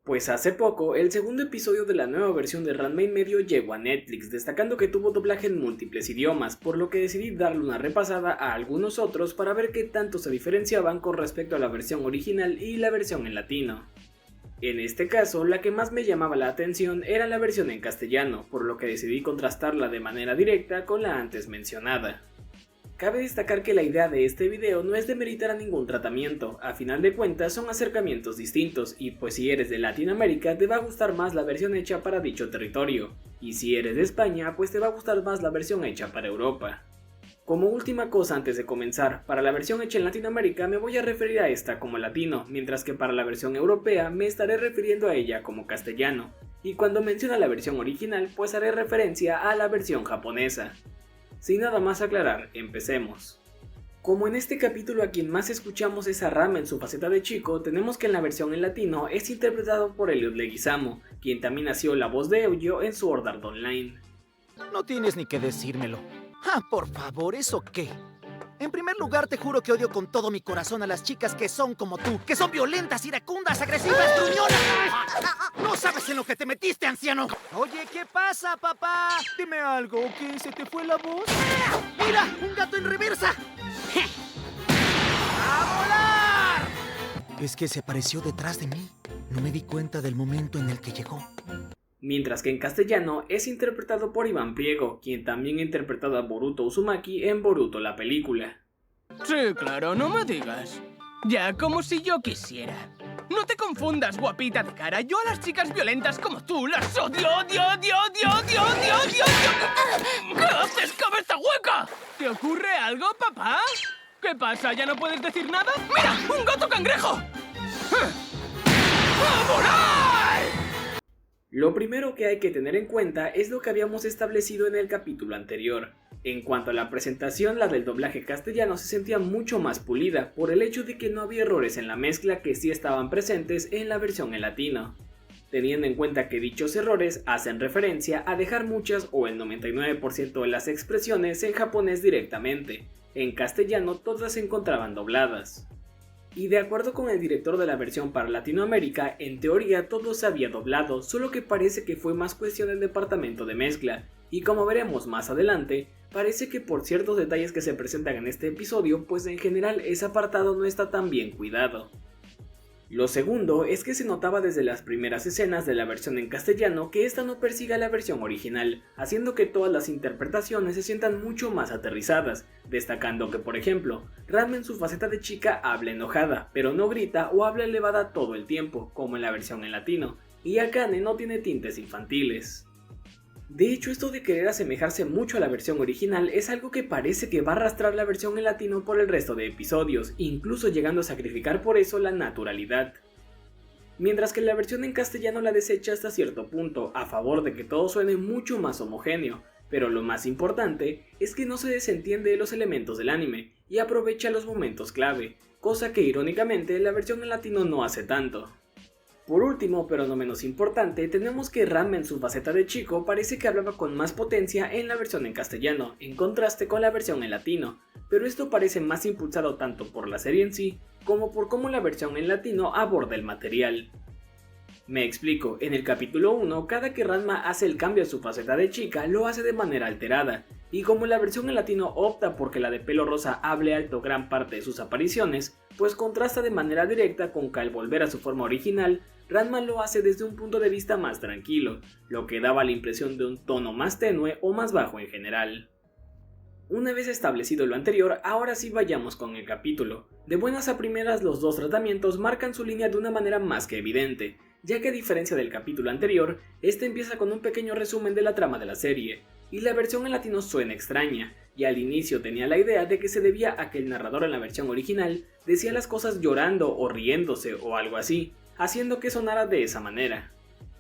Pues hace poco, el segundo episodio de la nueva versión de Ranma y medio llegó a Netflix, destacando que tuvo doblaje en múltiples idiomas, por lo que decidí darle una repasada a algunos otros para ver qué tanto se diferenciaban con respecto a la versión original y la versión en latino. En este caso, la que más me llamaba la atención era la versión en castellano, por lo que decidí contrastarla de manera directa con la antes mencionada. Cabe destacar que la idea de este video no es demeritar a ningún tratamiento, a final de cuentas son acercamientos distintos y pues si eres de Latinoamérica te va a gustar más la versión hecha para dicho territorio, y si eres de España pues te va a gustar más la versión hecha para Europa. Como última cosa antes de comenzar, para la versión hecha en Latinoamérica me voy a referir a esta como latino, mientras que para la versión europea me estaré refiriendo a ella como castellano, y cuando mencione la versión original pues haré referencia a la versión japonesa. Sin nada más aclarar, empecemos. Como en este capítulo a quien más escuchamos es a Ranma en su faceta de chico, tenemos que en la versión en latino es interpretado por Elliot Leguizamo, quien también hació la voz de Eugeo en Sword Art Online. No tienes ni que decírmelo. Ah, por favor, ¿eso qué? En primer lugar, te juro que odio con todo mi corazón a las chicas que son como tú, que son violentas, iracundas, agresivas, gruñonas. No sabes en lo que te metiste, anciano. Oye, ¿qué pasa, papá? Dime algo, ¿qué? ¿Se te fue la voz? ¡Mira! ¡Un gato en reversa! ¡A volar! Es que se apareció detrás de mí. No me di cuenta del momento en el que llegó. Mientras que en castellano es interpretado por Iván Priego, quien también ha interpretado a Boruto Uzumaki en Boruto la película. Sí, claro, no me digas. Ya como si yo quisiera. No te confundas, guapita de cara. Yo a las chicas violentas como tú las odio, odio, odio, odio, odio, odio, odio, odio. ¿Qué haces, cabeza hueca? ¿Te ocurre algo, papá? ¿Qué pasa? ¿Ya no puedes decir nada? ¡Mira! ¡Un gato cangrejo! ¡A volar! Lo primero que hay que tener en cuenta es lo que habíamos establecido en el capítulo anterior. En cuanto a la presentación, la del doblaje castellano se sentía mucho más pulida por el hecho de que no había errores en la mezcla que sí estaban presentes en la versión en latino. Teniendo en cuenta que dichos errores hacen referencia a dejar muchas o el 99% de las expresiones en japonés directamente, en castellano todas se encontraban dobladas. Y de acuerdo con el director de la versión para Latinoamérica, en teoría todo se había doblado, solo que parece que fue más cuestión del departamento de mezcla, y como veremos más adelante, parece que por ciertos detalles que se presentan en este episodio, pues en general ese apartado no está tan bien cuidado. Lo segundo es que se notaba desde las primeras escenas de la versión en castellano que esta no persigue a la versión original, haciendo que todas las interpretaciones se sientan mucho más aterrizadas, destacando que por ejemplo, Ranma en su faceta de chica habla enojada, pero no grita o habla elevada todo el tiempo, como en la versión en latino, y Akane no tiene tintes infantiles. De hecho, esto de querer asemejarse mucho a la versión original es algo que parece que va a arrastrar la versión en latino por el resto de episodios, incluso llegando a sacrificar por eso la naturalidad. Mientras que la versión en castellano la desecha hasta cierto punto, a favor de que todo suene mucho más homogéneo, pero lo más importante es que no se desentiende de los elementos del anime, y aprovecha los momentos clave, cosa que irónicamente la versión en latino no hace tanto. Por último, pero no menos importante, tenemos que Ranma en su faceta de chico parece que hablaba con más potencia en la versión en castellano, en contraste con la versión en latino, pero esto parece más impulsado tanto por la serie en sí, como por cómo la versión en latino aborda el material. Me explico, en el capítulo 1, cada que Ranma hace el cambio a su faceta de chica, lo hace de manera alterada, y como la versión en latino opta porque la de pelo rosa hable alto gran parte de sus apariciones, pues contrasta de manera directa con que al volver a su forma original, Ranma lo hace desde un punto de vista más tranquilo, lo que daba la impresión de un tono más tenue o más bajo en general. Una vez establecido lo anterior, ahora sí vayamos con el capítulo. De buenas a primeras los dos tratamientos marcan su línea de una manera más que evidente, ya que a diferencia del capítulo anterior, este empieza con un pequeño resumen de la trama de la serie, y la versión en latino suena extraña, y al inicio tenía la idea de que se debía a que el narrador en la versión original decía las cosas llorando o riéndose o algo así, haciendo que sonara de esa manera.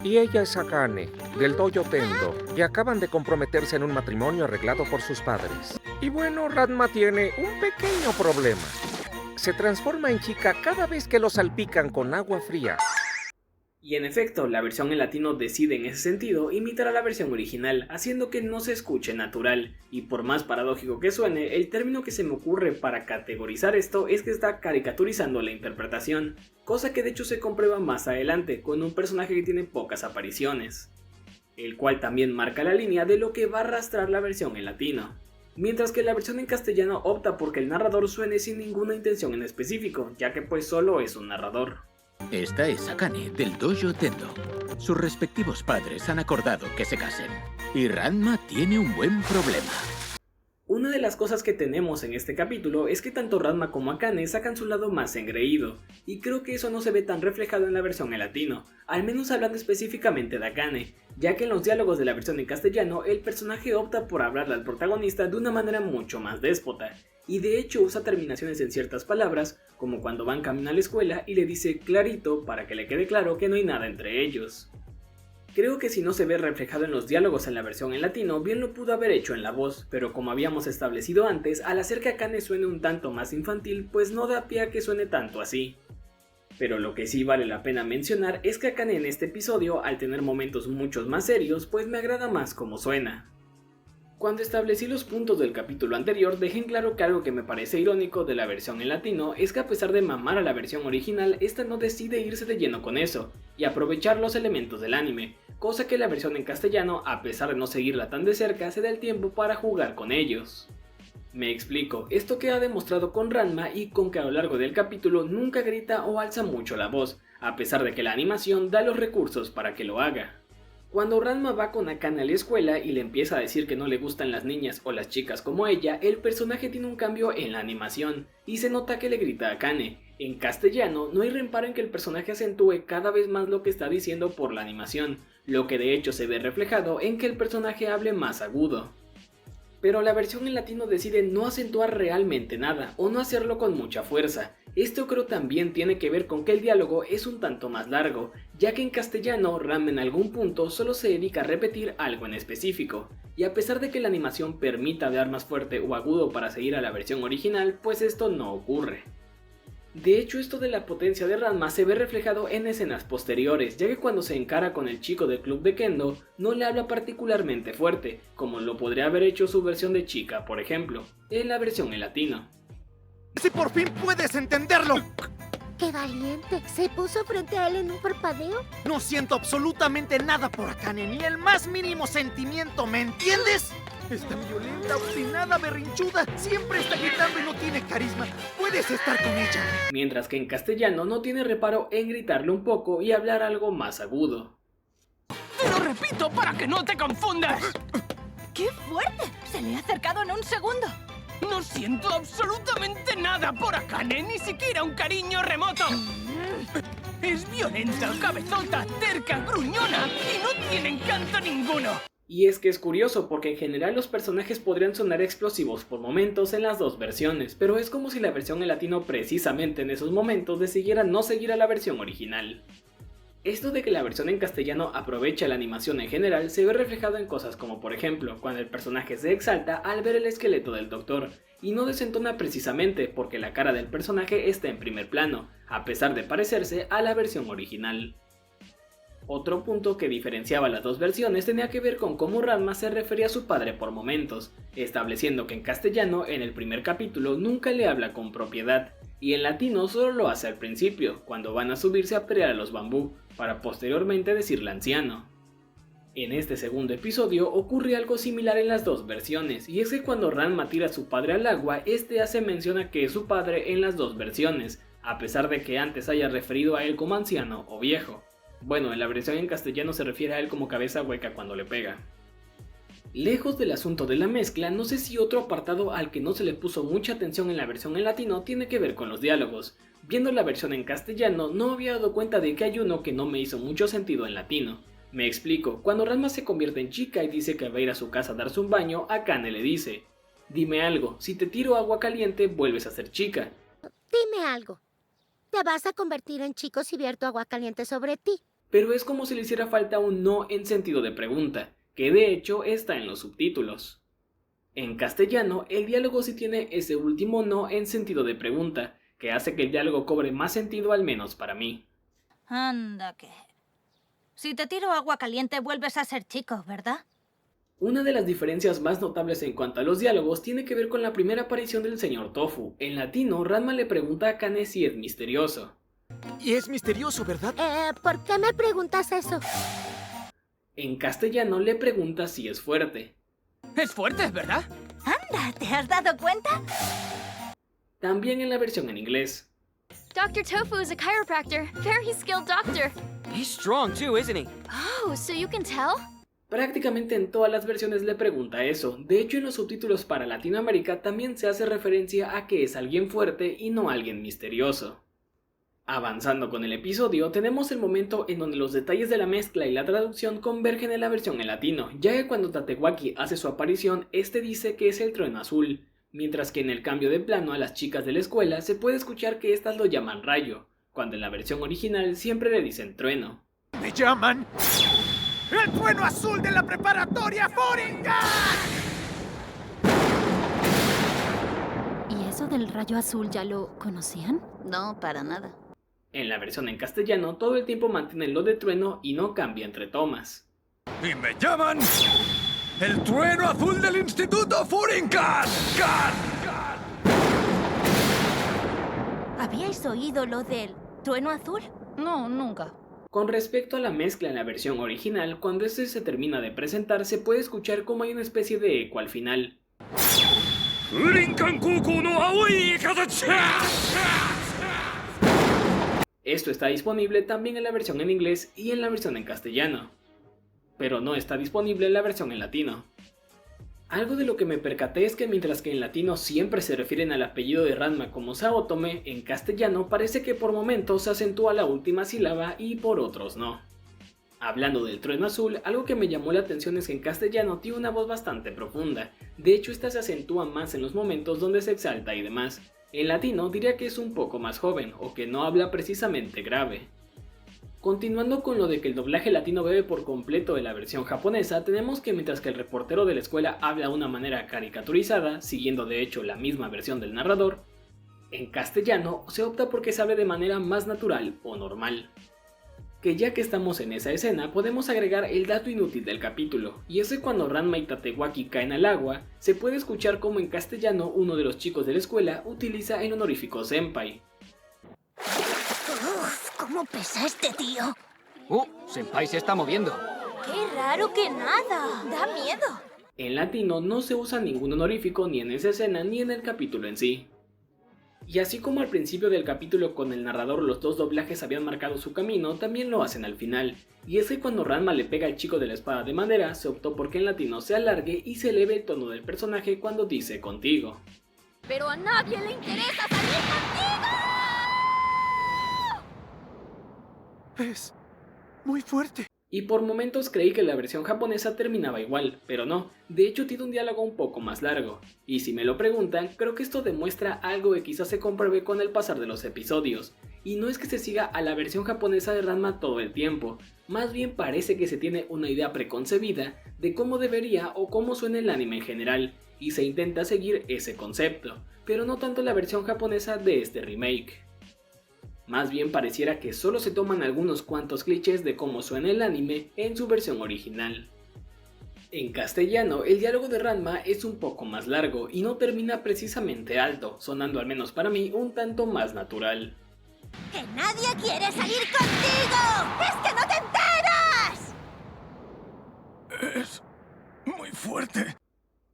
Y ella es Akane, del Dojo Tendo, y acaban de comprometerse en un matrimonio arreglado por sus padres. Y bueno, Ranma tiene un pequeño problema. Se transforma en chica cada vez que lo salpican con agua fría. Y en efecto, la versión en latino decide en ese sentido imitar a la versión original, haciendo que no se escuche natural, y por más paradójico que suene, el término que se me ocurre para categorizar esto es que está caricaturizando la interpretación, cosa que de hecho se comprueba más adelante con un personaje que tiene pocas apariciones, el cual también marca la línea de lo que va a arrastrar la versión en latino. Mientras que la versión en castellano opta porque el narrador suene sin ninguna intención en específico, ya que pues solo es un narrador. Esta es Akane, del Dojo Tendo. Sus respectivos padres han acordado que se casen. Y Ranma tiene un buen problema. Una de las cosas que tenemos en este capítulo es que tanto Ranma como Akane sacan su lado más engreído, y creo que eso no se ve tan reflejado en la versión en latino, al menos hablando específicamente de Akane, ya que en los diálogos de la versión en castellano el personaje opta por hablarle al protagonista de una manera mucho más déspota, y de hecho usa terminaciones en ciertas palabras, como cuando van camino a la escuela y le dice clarito para que le quede claro que no hay nada entre ellos. Creo que si no se ve reflejado en los diálogos en la versión en latino, bien lo pudo haber hecho en la voz, pero como habíamos establecido antes, al hacer que Akane suene un tanto más infantil, pues no da pie a que suene tanto así. Pero lo que sí vale la pena mencionar es que Akane en este episodio, al tener momentos muchos más serios, pues me agrada más como suena. Cuando establecí los puntos del capítulo anterior, dejé en claro que algo que me parece irónico de la versión en latino es que a pesar de mamar a la versión original, esta no decide irse de lleno con eso, y aprovechar los elementos del anime, cosa que la versión en castellano, a pesar de no seguirla tan de cerca, se da el tiempo para jugar con ellos. Me explico, esto queda demostrado con Ranma y con que a lo largo del capítulo nunca grita o alza mucho la voz, a pesar de que la animación da los recursos para que lo haga. Cuando Ranma va con Akane a la escuela y le empieza a decir que no le gustan las niñas o las chicas como ella, el personaje tiene un cambio en la animación, y se nota que le grita a Akane. En castellano no hay reparo en que el personaje acentúe cada vez más lo que está diciendo por la animación, lo que de hecho se ve reflejado en que el personaje hable más agudo. Pero la versión en latino decide no acentuar realmente nada, o no hacerlo con mucha fuerza. Esto creo también tiene que ver con que el diálogo es un tanto más largo, ya que en castellano Ranma en algún punto solo se dedica a repetir algo en específico, y a pesar de que la animación permita hablar más fuerte o agudo para seguir a la versión original, pues esto no ocurre. De hecho, esto de la potencia de Ranma se ve reflejado en escenas posteriores, ya que cuando se encara con el chico del club de Kendo, no le habla particularmente fuerte, como lo podría haber hecho su versión de chica, por ejemplo, en la versión en latino. ¡Si por fin puedes entenderlo! ¡Qué valiente! ¿Se puso frente a él en un parpadeo? No siento absolutamente nada por Akane, ni el más mínimo sentimiento, ¿me entiendes? Es tan violenta, obstinada, berrinchuda, siempre está gritando y no tiene carisma. Puedes estar con ella. Mientras que en castellano no tiene reparo en gritarle un poco y hablar algo más agudo. ¡Te lo repito para que no te confundas! ¡Qué fuerte! Se le ha acercado en un segundo. No siento absolutamente nada por Akane, ni siquiera un cariño remoto. Es violenta, cabezota, terca, gruñona y no tiene encanto ninguno. Y es que es curioso porque en general los personajes podrían sonar explosivos por momentos en las dos versiones, pero es como si la versión en latino precisamente en esos momentos decidiera no seguir a la versión original. Esto de que la versión en castellano aprovecha la animación en general se ve reflejado en cosas como por ejemplo cuando el personaje se exalta al ver el esqueleto del doctor, y no desentona precisamente porque la cara del personaje está en primer plano, a pesar de parecerse a la versión original. Otro punto que diferenciaba las dos versiones tenía que ver con cómo Ranma se refería a su padre por momentos, estableciendo que en castellano en el primer capítulo nunca le habla con propiedad, y en latino solo lo hace al principio, cuando van a subirse a pelear a los bambú, para posteriormente decirle anciano. En este segundo episodio ocurre algo similar en las dos versiones, y es que cuando Ranma tira a su padre al agua, este hace mención a que es su padre en las dos versiones, a pesar de que antes haya referido a él como anciano o viejo. Bueno, en la versión en castellano se refiere a él como cabeza hueca cuando le pega. Lejos del asunto de la mezcla, no sé si otro apartado al que no se le puso mucha atención en la versión en latino tiene que ver con los diálogos. Viendo la versión en castellano no había dado cuenta de que hay uno que no me hizo mucho sentido en latino. Me explico, cuando Ranma se convierte en chica y dice que va a ir a su casa a darse un baño, Akane le dice: dime algo, si te tiro agua caliente vuelves a ser chica. Dime algo. Te vas a convertir en chico si vierto agua caliente sobre ti. Pero es como si le hiciera falta un no en sentido de pregunta, que de hecho está en los subtítulos. En castellano, el diálogo sí tiene ese último no en sentido de pregunta, que hace que el diálogo cobre más sentido al menos para mí. Anda que... Si te tiro agua caliente vuelves a ser chico, ¿verdad? Una de las diferencias más notables en cuanto a los diálogos tiene que ver con la primera aparición del señor Tofu. En latino, Ranma le pregunta a Akane si es misterioso. Y es misterioso, ¿verdad? ¿Por qué me preguntas eso? En castellano le pregunta si es fuerte. Es fuerte, ¿verdad? Anda, ¿te has dado cuenta? También en la versión en inglés. Dr. Tofu is a chiropractor. Very skilled doctor. He's strong too, isn't he? Oh, so you can tell? Prácticamente en todas las versiones le pregunta eso. De hecho, en los subtítulos para Latinoamérica también se hace referencia a que es alguien fuerte y no alguien misterioso. Avanzando con el episodio, tenemos el momento en donde los detalles de la mezcla y la traducción convergen en la versión en latino, ya que cuando Tatewaki hace su aparición, este dice que es el trueno azul, mientras que en el cambio de plano a las chicas de la escuela se puede escuchar que estas lo llaman rayo, cuando en la versión original siempre le dicen trueno. ¡Me llaman el trueno azul de la preparatoria Furringan! ¿Y eso del rayo azul ya lo conocían? No, para nada. En la versión en castellano todo el tiempo mantienen lo de trueno y no cambia entre tomas. ¡Y me llaman el trueno azul del Instituto Furringan! ¿Habíais oído lo del trueno azul? No, nunca. Con respecto a la mezcla en la versión original, cuando este se termina de presentar se puede escuchar como hay una especie de eco al final. Esto está disponible también en la versión en inglés y en la versión en castellano, pero no está disponible en la versión en latino. Algo de lo que me percaté es que mientras que en latino siempre se refieren al apellido de Ranma como Saotome, en castellano parece que por momentos se acentúa la última sílaba y por otros no. Hablando del trueno azul, algo que me llamó la atención es que en castellano tiene una voz bastante profunda, de hecho esta se acentúa más en los momentos donde se exalta y demás. En latino diría que es un poco más joven, o que no habla precisamente grave. Continuando con lo de que el doblaje latino bebe por completo de la versión japonesa, tenemos que mientras que el reportero de la escuela habla de una manera caricaturizada, siguiendo de hecho la misma versión del narrador, en castellano se opta por que se hable de manera más natural o normal. Que ya que estamos en esa escena, podemos agregar el dato inútil del capítulo, y es que cuando Ranma y Tatewaki caen al agua, se puede escuchar como en castellano uno de los chicos de la escuela utiliza el honorífico senpai. Uf, ¿cómo pesa este tío? Senpai se está moviendo. ¡Qué raro que nada! ¡Da miedo! En latino no se usa ningún honorífico ni en esa escena ni en el capítulo en sí. Y así como al principio del capítulo con el narrador los dos doblajes habían marcado su camino, también lo hacen al final. Y es que cuando Ranma le pega al chico de la espada de madera, se optó por que en latino se alargue y se eleve el tono del personaje cuando dice contigo. Pero a nadie le interesa salir contigo. Es muy fuerte. Y por momentos creí que la versión japonesa terminaba igual, pero no, de hecho tiene un diálogo un poco más largo. Y si me lo preguntan, creo que esto demuestra algo que quizás se compruebe con el pasar de los episodios. Y no es que se siga a la versión japonesa de Ranma todo el tiempo, más bien parece que se tiene una idea preconcebida de cómo debería o cómo suena el anime en general, y se intenta seguir ese concepto, pero no tanto la versión japonesa de este remake. Más bien pareciera que solo se toman algunos cuantos clichés de cómo suena el anime en su versión original. En castellano, el diálogo de Ranma es un poco más largo y no termina precisamente alto, sonando al menos para mí un tanto más natural. ¡Que nadie quiere salir contigo! ¡Es que no te enteras! Es muy fuerte.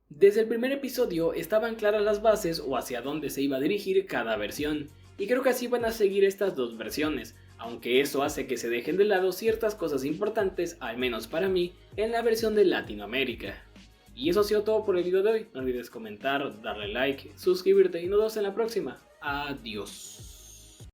Desde el primer episodio estaban claras las bases o hacia dónde se iba a dirigir cada versión, y creo que así van a seguir estas dos versiones, aunque eso hace que se dejen de lado ciertas cosas importantes, al menos para mí, en la versión de Latinoamérica. Y eso ha sido todo por el video de hoy, no olvides comentar, darle like, suscribirte y nos vemos en la próxima. Adiós.